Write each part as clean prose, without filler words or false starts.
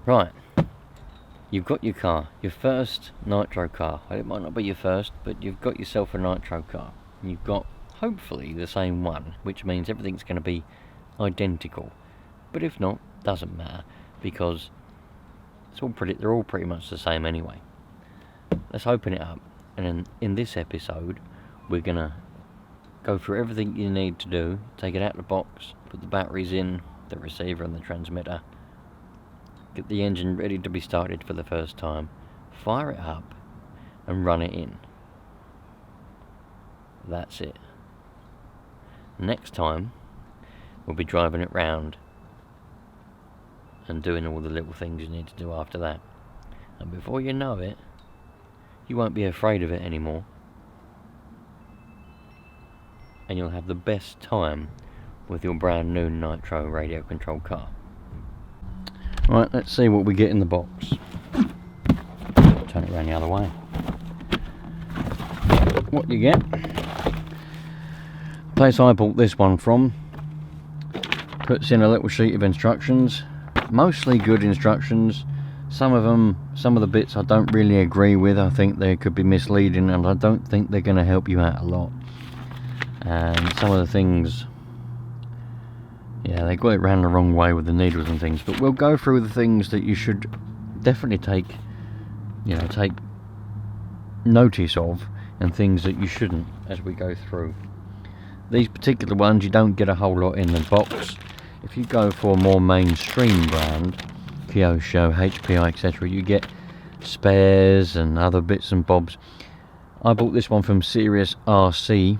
Right, you've got your car, your first Nitro car. It might not be your first, but you've got yourself a Nitro car. You've got, hopefully, the same one, which means everything's going to be identical. But if not, doesn't matter, because they're all pretty much the same anyway. Let's open it up, and in this episode, we're going to go through everything you need to do, take it out of the box, put the batteries in, the receiver and the transmitter, get the engine ready to be started for the first time, fire it up and run it in. That's it. Next time we'll be driving it round and doing all the little things you need to do after that. And before you know it, you won't be afraid of it anymore, and you'll have the best time with your brand new Nitro radio controlled car. Right, let's see what we get in the box. Turn it around the other way. What you get? The place I bought this one from puts in a little sheet of instructions, mostly good instructions. Some of the bits I don't really agree with. I think they could be misleading, and I don't think they're going to help you out a lot. And some of the things, yeah, they got it round the wrong way with the needles and things. But we'll go through the things that you should definitely take notice of, and things that you shouldn't as we go through. These particular ones you don't get a whole lot in the box. If you go for a more mainstream brand, Kyosho, HPI, etc., you get spares and other bits and bobs. I bought this one from Serious RC,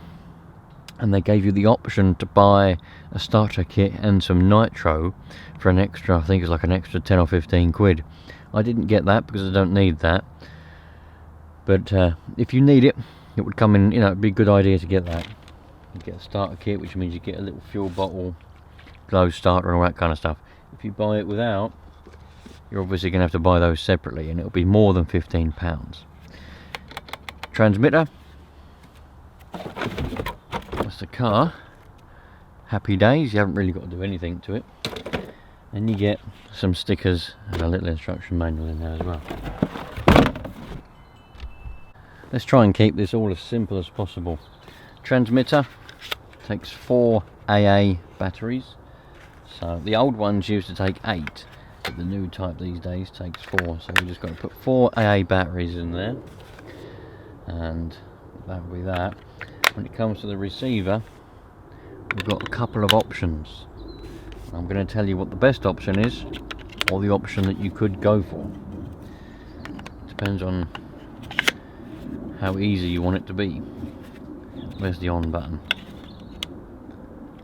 and they gave you the option to buy a starter kit and some nitro for an extra, I think it's like an extra 10 or 15 quid. I didn't get that because I don't need that, but if you need it, it would come in, it'd be a good idea to get that. You get a starter kit, which means you get a little fuel bottle, glow starter and all that kind of stuff. If you buy it without, you're obviously going to have to buy those separately, and it'll be more than £15. Transmitter, that's the car. Happy days, you haven't really got to do anything to it. And you get some stickers and a little instruction manual in there as well. Let's try and keep this all as simple as possible. Transmitter takes 4 AA batteries. So the old ones used to take 8, but the new type these days takes 4. So we just got to put 4 AA batteries in there, and that'll be that. When it comes to the receiver, we've got a couple of options. I'm going to tell you what the best option is, or the option that you could go for. Depends on how easy you want it to be. Where's the on button?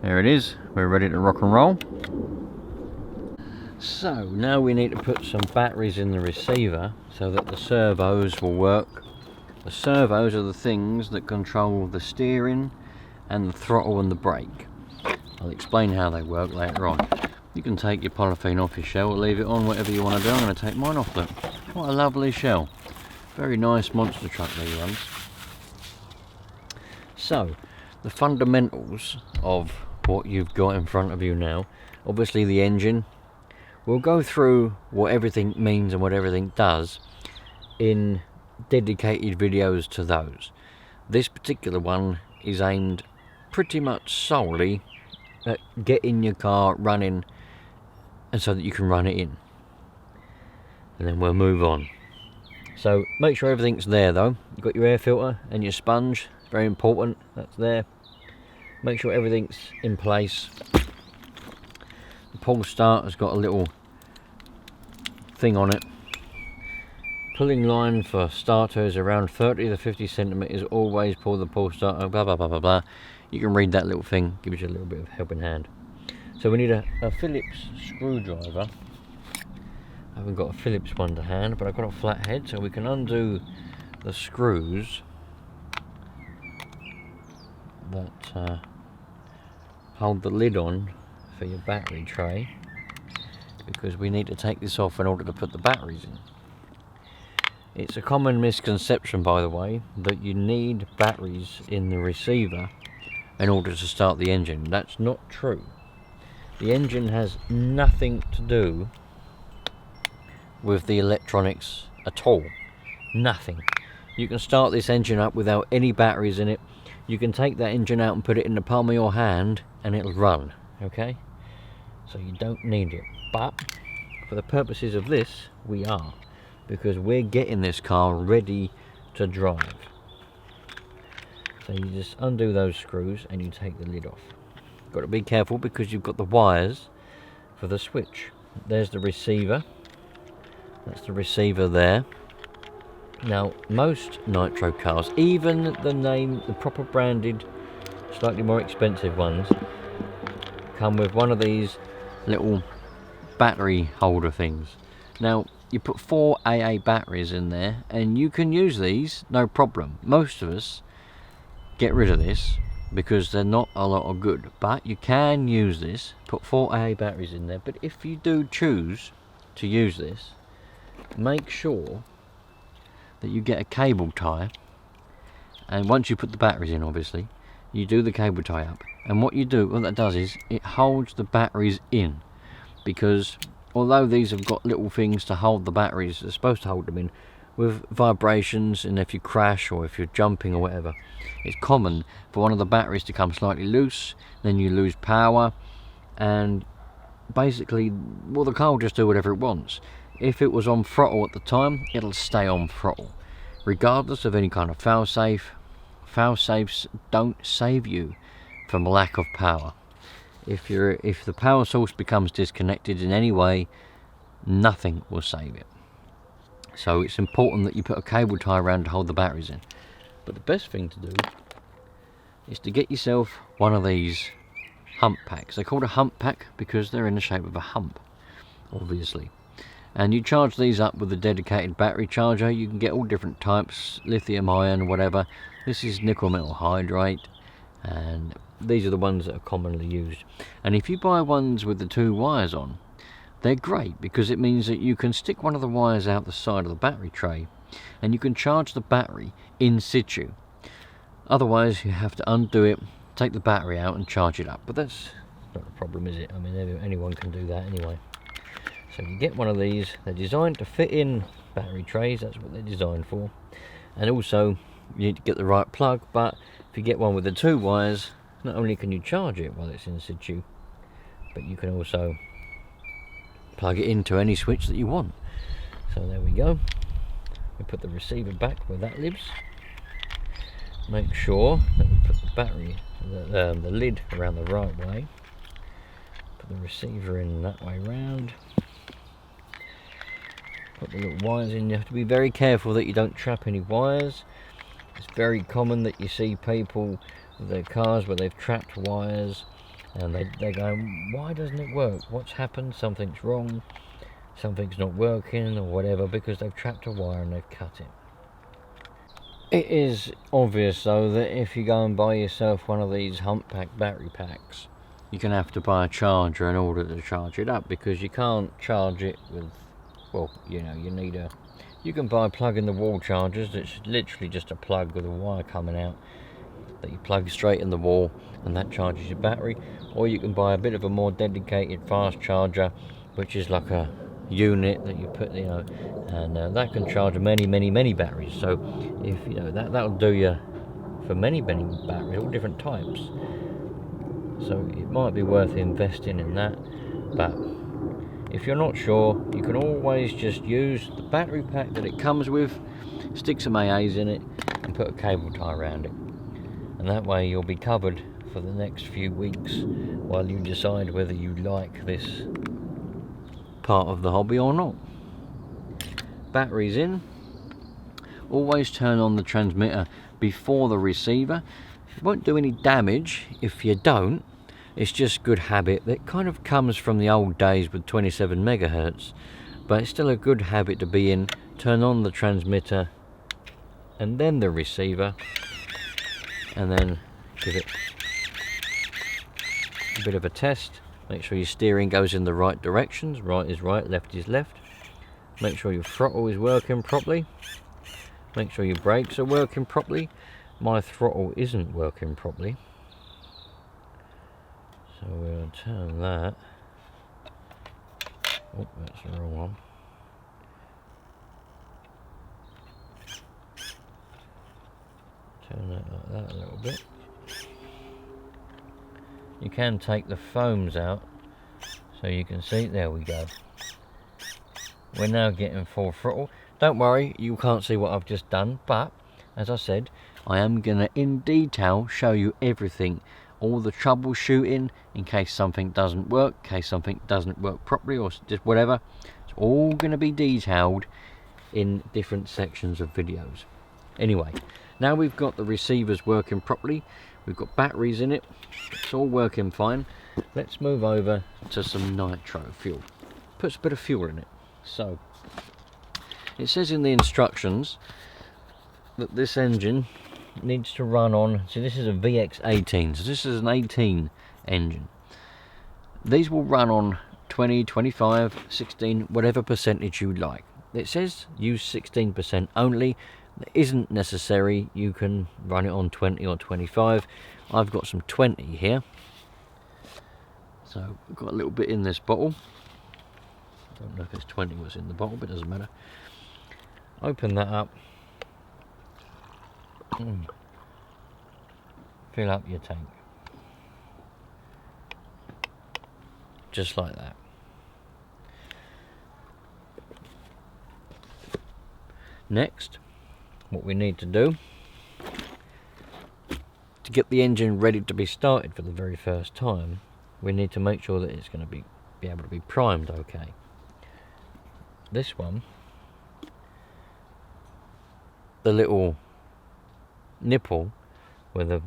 There it is. We're ready to rock and roll. So now we need to put some batteries in the receiver so that the servos will work. The servos are the things that control the steering and the throttle and the brake. I'll explain how they work later on. You can take your polythene off your shell or leave it on, whatever you want to do. I'm going to take mine off. Look, what a lovely shell. Very nice monster truck these ones. So the fundamentals of what you've got in front of you now, obviously the engine. We'll go through what everything means and what everything does in dedicated videos to those. This particular one is aimed pretty much solely at getting your car running, and so that you can run it in, and then we'll move on. So make sure everything's there though. You've got your air filter and your sponge, it's very important, that's there. Make sure everything's in place. The pull start has got a little thing on it. Pulling line for starters around 30 to 50 centimeters. Always pull the pull starter, blah blah blah blah blah. You can read that little thing, gives you a little bit of helping hand. So we need a Phillips screwdriver. I haven't got a Phillips one to hand, but I've got a flat head, so we can undo the screws that hold the lid on for your battery tray, because we need to take this off in order to put the batteries in. It's a common misconception, by the way, that you need batteries in the receiver in order to start the engine. That's not true. The engine has nothing to do with the electronics at all. Nothing. You can start this engine up without any batteries in it. You can take that engine out and put it in the palm of your hand and it'll run, okay? So you don't need it. But for the purposes of this, we are, because we're getting this car ready to drive. So you just undo those screws and you take the lid off. Got to be careful because you've got the wires for the switch. There's the receiver. That's the receiver there. Now, most Nitro cars, even the proper branded, slightly more expensive ones, come with one of these little battery holder things. Now, you put 4 AA batteries in there, and you can use these, no problem. Most of us get rid of this because they're not a lot of good, but you can use this, put 4 AA batteries in there. But if you do choose to use this, make sure that you get a cable tie, and once you put the batteries in, obviously you do the cable tie up, and what that does is it holds the batteries in, because although these have got little things to hold the batteries, they're supposed to hold them in, with vibrations, and if you crash or if you're jumping or whatever, it's common for one of the batteries to come slightly loose, then you lose power, and basically, well, the car will just do whatever it wants. If it was on throttle at the time, it'll stay on throttle, regardless of any kind of fail-safe. Fail-safes don't save you from lack of power. If the power source becomes disconnected in any way, nothing will save it. So it's important that you put a cable tie around to hold the batteries in. But the best thing to do is to get yourself one of these hump packs. They're called a hump pack because they're in the shape of a hump, obviously. And you charge these up with a dedicated battery charger. You can get all different types, lithium ion, whatever. This is nickel metal hydride, and these are the ones that are commonly used. And if you buy ones with the 2 wires on, they're great, because it means that you can stick one of the wires out the side of the battery tray and you can charge the battery in situ. Otherwise you have to undo it, take the battery out and charge it up. But that's not a problem, is it? I mean, anyone can do that anyway. So you get one of these. They're designed to fit in battery trays, that's what they're designed for. And also you need to get the right plug, but if you get one with the 2 wires, not only can you charge it while it's in situ, but you can also plug it into any switch that you want. So there we go. We put the receiver back where that lives. Make sure that we put the battery, the lid around the right way. Put the receiver in that way round. Put the little wires in. You have to be very careful that you don't trap any wires. It's very common that you see people with their cars where they've trapped wires, and they're going, why doesn't it work? What's happened? Something's wrong, something's not working or whatever, because they've trapped a wire and they've cut it. It is obvious though that if you go and buy yourself one of these hump pack battery packs, you're going to have to buy a charger in order to charge it up, because you can't charge it with, well, you know, you can buy plug-in-the-wall chargers. It's literally just a plug with a wire coming out that you plug straight in the wall, and that charges your battery. Or you can buy a bit of a more dedicated fast charger, which is like a unit that you put, you know, and that can charge many batteries. So if you know that'll do you for many batteries, all different types. So it might be worth investing in that. But if you're not sure, you can always just use the battery pack that it comes with, stick some AAs in it and put a cable tie around it, and that way you'll be covered for the next few weeks while you decide whether you like this part of the hobby or not. Batteries in. Always turn on the transmitter before the receiver. It won't do any damage if you don't. It's just good habit that kind of comes from the old days with 27 megahertz, but it's still a good habit to be in. Turn on the transmitter and then the receiver, and then give it a bit of a test. Make sure your steering goes in the right directions. Right is right, left is left. Make sure your throttle is working properly. Make sure your brakes are working properly. My throttle isn't working properly, so we'll turn that. Oh, that's the wrong one. little bit. You can take the foams out so you can see. There we go. We're now getting full throttle. Don't worry, you can't see what I've just done, but as I said, I am gonna in detail show you everything, all the troubleshooting in case something doesn't work, in case something doesn't work properly, or just whatever. It's all gonna be detailed in different sections of videos. Anyway, now we've got the receivers working properly, we've got batteries in it, it's all working fine. Let's move over to some nitro fuel. Puts a bit of fuel in it. So it says in the instructions that this engine needs to run on, see, this is a VX18, so this is an 18 engine. These will run on 20, 25, 16, whatever percentage you like. It says use 16% only. It isn't necessary, you can run it on 20 or 25. I've got some 20 here, so I've got a little bit in this bottle. I don't know if it's 20 was in the bottle, but it doesn't matter. Open that up. Fill up your tank. Just like that. Next, what we need to do to get the engine ready to be started for the very first time, we need to make sure that it's going to be able to be primed okay. This one, the little nipple where the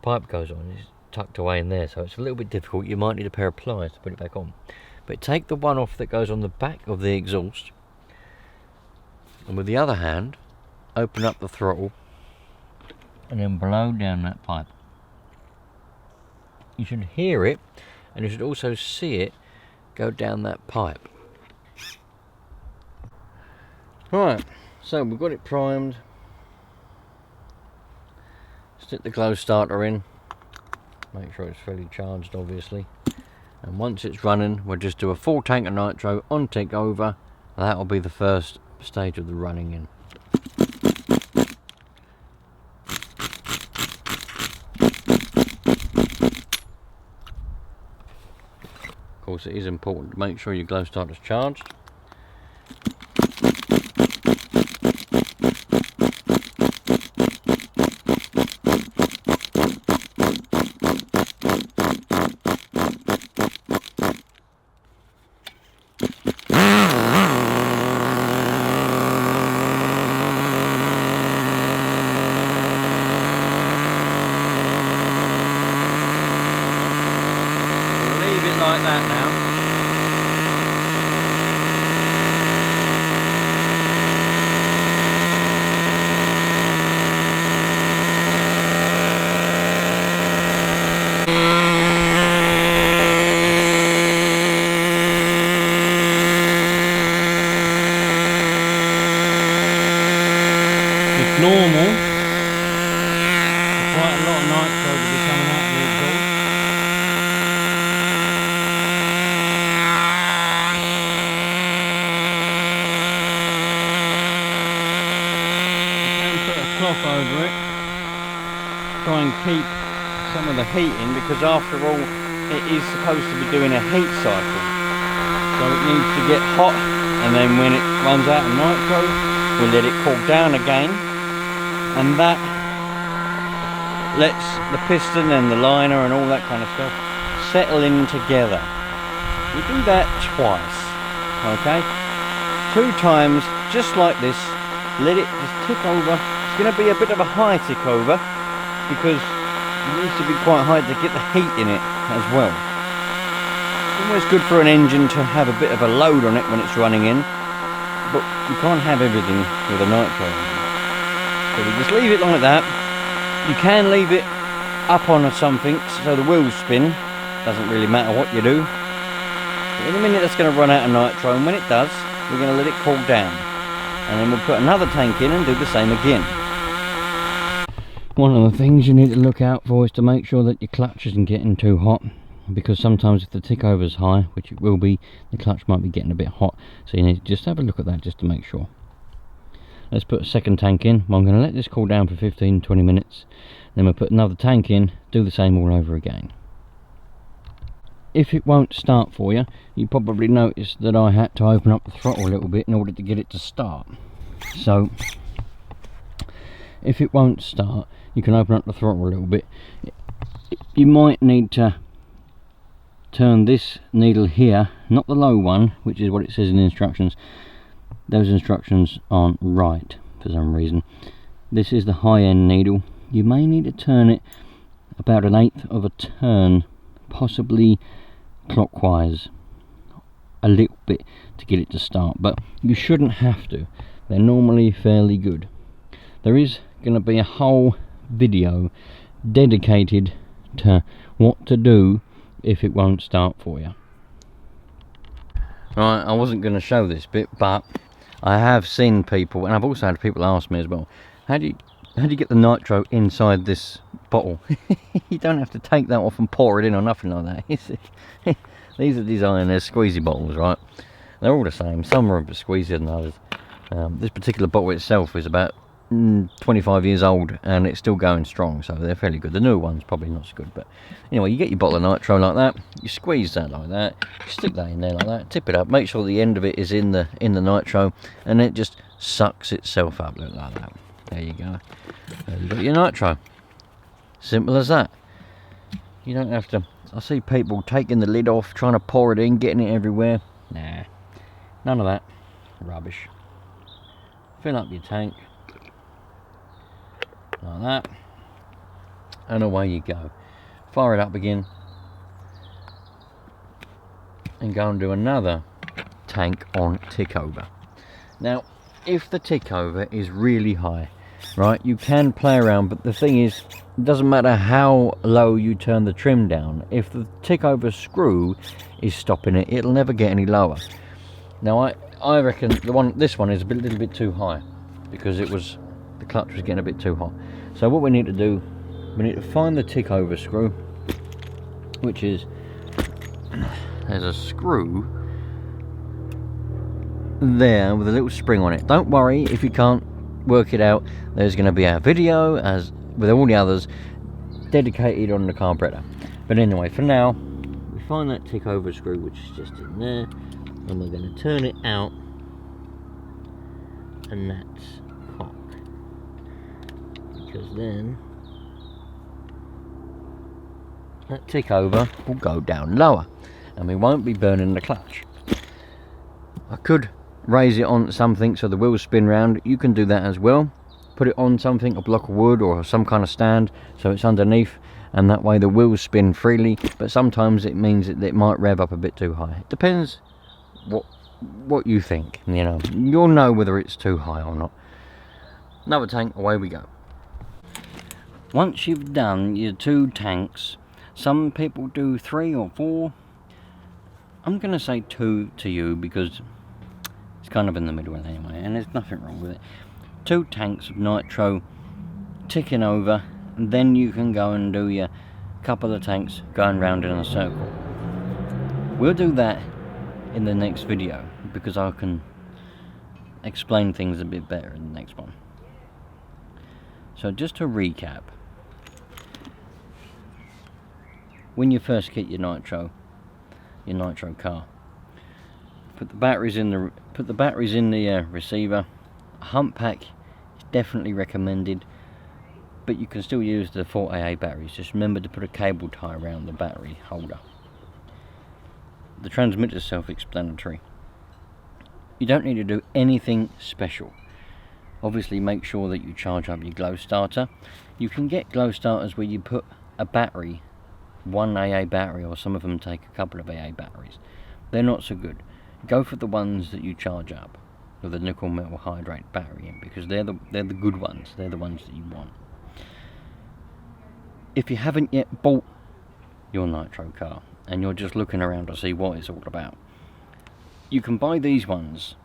pipe goes on is tucked away in there, so it's a little bit difficult. You might need a pair of pliers to put it back on. But take the one off that goes on the back of the exhaust, and with the other hand open up the throttle and then blow down that pipe. You should hear it, and you should also see it go down that pipe. Right, so we've got it primed. Stick the glow starter in, make sure it's fully charged obviously, and once it's running we'll just do a full tank of nitro on tick over. That will be the first stage of the running in. Of course, it is important to make sure your glow starter's charged. Like that now. It's normal. Quite a lot of nitro to be coming out of the exhaust. Cloth over it, try and keep some of the heat in, because after all it is supposed to be doing a heat cycle, so it needs to get hot, and then when it runs out of nitro we let it cool down again, and that lets the piston and the liner and all that kind of stuff settle in together. We do that twice, okay, 2 times just like this. Let it just tick over. It's going to be a bit of a high tick over because it needs to be quite high to get the heat in it as well. It's always good for an engine to have a bit of a load on it when it's running in, but you can't have everything with a nitro engine. So we just leave it like that. You can leave it up on something so the wheels spin. Doesn't really matter what you do. But in a minute it's going to run out of nitro, and when it does we're going to let it cool down. And then we'll put another tank in and do the same again. One of the things you need to look out for is to make sure that your clutch isn't getting too hot, because sometimes if the tick over is high, which it will be, the clutch might be getting a bit hot, so you need to just have a look at that just to make sure. let's put a second tank in. Well, I'm going to let this cool down for 15-20 minutes, then we'll put another tank in, do the same all over again. If it won't start for you, you probably noticed that I had to open up the throttle a little bit in order to get it to start. So if it won't start, you can open up the throttle a little bit. You might need to turn this needle here, not the low one, which is what it says in the instructions. Those instructions aren't right for some reason. This is the high end needle. You may need to turn it about 1/8 of a turn, possibly clockwise, a little bit, to get it to start, but you shouldn't have to. They're normally fairly good. There is going to be a whole video dedicated to what to do if it won't start for you. Right, I wasn't going to show this bit, but I have seen people, and I've also had people ask me as well, how do you get the nitro inside this bottle? You don't have to take that off and pour it in or nothing like that. These are designed as squeezy bottles, right? They're all the same. Some are a bit squeezier than others. This particular bottle itself is about 25 years old and it's still going strong, so they're fairly good. The newer one's probably not so good, but anyway, you get your bottle of nitro like that, you squeeze that like that, you stick that in there like that, tip it up, make sure the end of it is in the nitro, and it just sucks itself up like that. There you go. There you got your nitro. Simple as that. You don't have to. I see people taking the lid off, trying to pour it in, getting it everywhere. Nah, none of that rubbish. Fill up your tank like that, and away you go. Fire it up again and go and do another tank on tick over. Now, if the tick over is really high, right, you can play around, but the thing is, it doesn't matter how low you turn the trim down. If the tick over screw is stopping it, it'll never get any lower. Now I reckon this one is a little bit too high, because the clutch was getting a bit too hot. So what we need to do, we need to find the tick over screw, which is, there's a screw there with a little spring on it. Don't worry if you can't work it out, there's going to be a video, as with all the others, dedicated on the carburetor. But anyway, for now, we find that tick over screw, which is just in there, and we're going to turn it out, and that's cock, because then that tick over will go down lower and we won't be burning the clutch. I could raise it on something so the wheels spin round. You can do that as well. Put it on something, a block of wood or some kind of stand, so it's underneath, and that way the wheels spin freely. But sometimes it means that it might rev up a bit too high. It depends what you think, you know. You'll know whether it's too high or not. Another tank, away we go. Once you've done your 2 tanks, some people do 3 or 4. I'm going to say 2 to you because it's kind of in the middle anyway, and there's nothing wrong with it. 2 tanks of nitro ticking over, and then you can go and do your couple of tanks going round in a circle. We'll do that in the next video because I can explain things a bit better in the next one. So just to recap, when you first get your nitro car, put the batteries in the receiver. A hump pack is definitely recommended, but you can still use the 4AA batteries. Just remember to put a cable tie around the battery holder. The transmitter is self-explanatory. You don't need to do anything special. Obviously make sure that you charge up your glow starter. You can get glow starters where you put a battery, 1 AA battery, or some of them take a couple of AA batteries. They're not so good. Go for the ones that you charge up with a nickel metal hydrate battery in, because they're the good ones. They're the ones that you want. If you haven't yet bought your nitro car and you're just looking around to see what it's all about, you can buy these ones.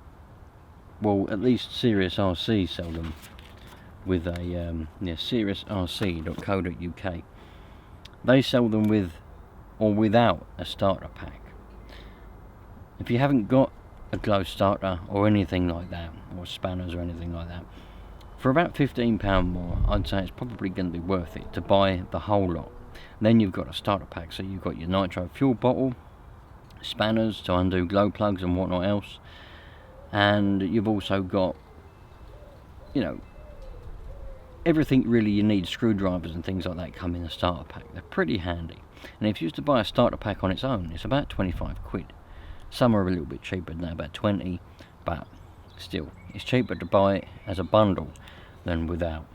Well, at least Sirius RC sell them with a SiriusRC.co.uk. They sell them with or without a starter pack. If you haven't got a glow starter or anything like that, or spanners or anything like that. For about £15 more, I'd say it's probably going to be worth it to buy the whole lot. Then you've got a starter pack, so you've got your nitro fuel bottle, spanners to undo glow plugs and whatnot else, and you've also got, you know, everything really you need. Screwdrivers and things like that come in the starter pack. They're pretty handy. And if you used to buy a starter pack on its own, it's about 25 quid. Some are a little bit cheaper than that, about 20, but still, it's cheaper to buy it as a bundle than without.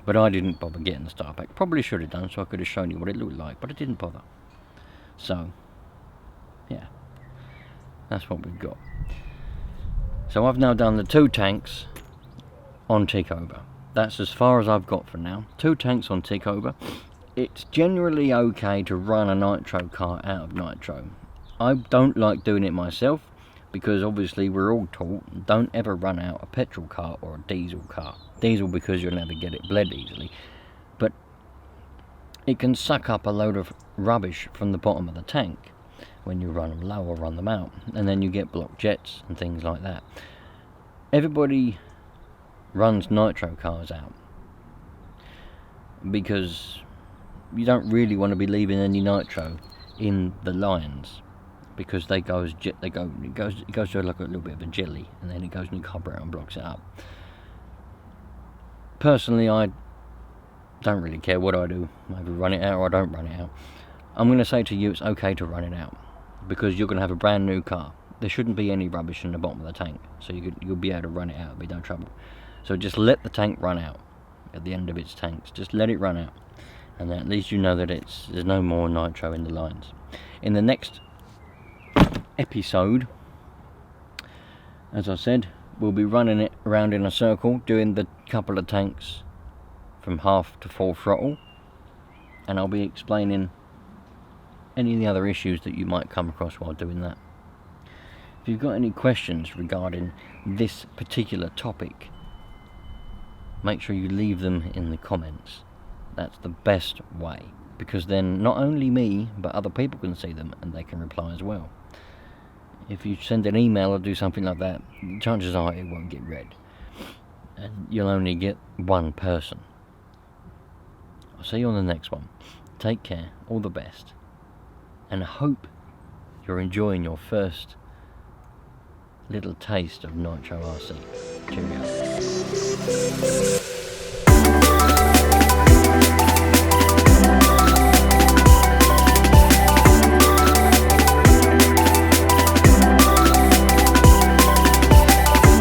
But I didn't bother getting the starter pack. Probably should have done, so I could have shown you what it looked like, but I didn't bother. So, yeah, that's what we've got. So I've now done the 2 tanks on Tickover. That's as far as I've got for now. 2 tanks on Tickover. It's generally okay to run a nitro car out of nitro. I don't like doing it myself, because obviously we're all taught, don't ever run out a petrol car or a diesel car. Diesel because you'll never get it bled easily, but it can suck up a load of rubbish from the bottom of the tank when you run them low or run them out, and then you get blocked jets and things like that. Everybody runs nitro cars out because you don't really want to be leaving any nitro in the lines, because it goes to like a little bit of a jelly, and then it goes in the carburetor and blocks it up. Personally, I don't really care what I do. I either run it out or I don't run it out. I'm going to say to you, it's okay to run it out, because you're going to have a brand new car. There shouldn't be any rubbish in the bottom of the tank, so you'll be able to run it out, it'll be no trouble. So just let the tank run out at the end of its tanks. Just let it run out, and then at least you know that there's no more nitro in the lines. In the next episode, as I said, we'll be running it around in a circle, doing the couple of tanks from half to full throttle, and I'll be explaining any of the other issues that you might come across while doing that. If you've got any questions regarding this particular topic, make sure you leave them in the comments. That's the best way, because then not only me but other people can see them and they can reply as well. If you send an email or do something like that, chances are it won't get read, and you'll only get one person. I'll see you on the next one. Take care, all the best, and I hope you're enjoying your first little taste of Nitro RC. Cheerio.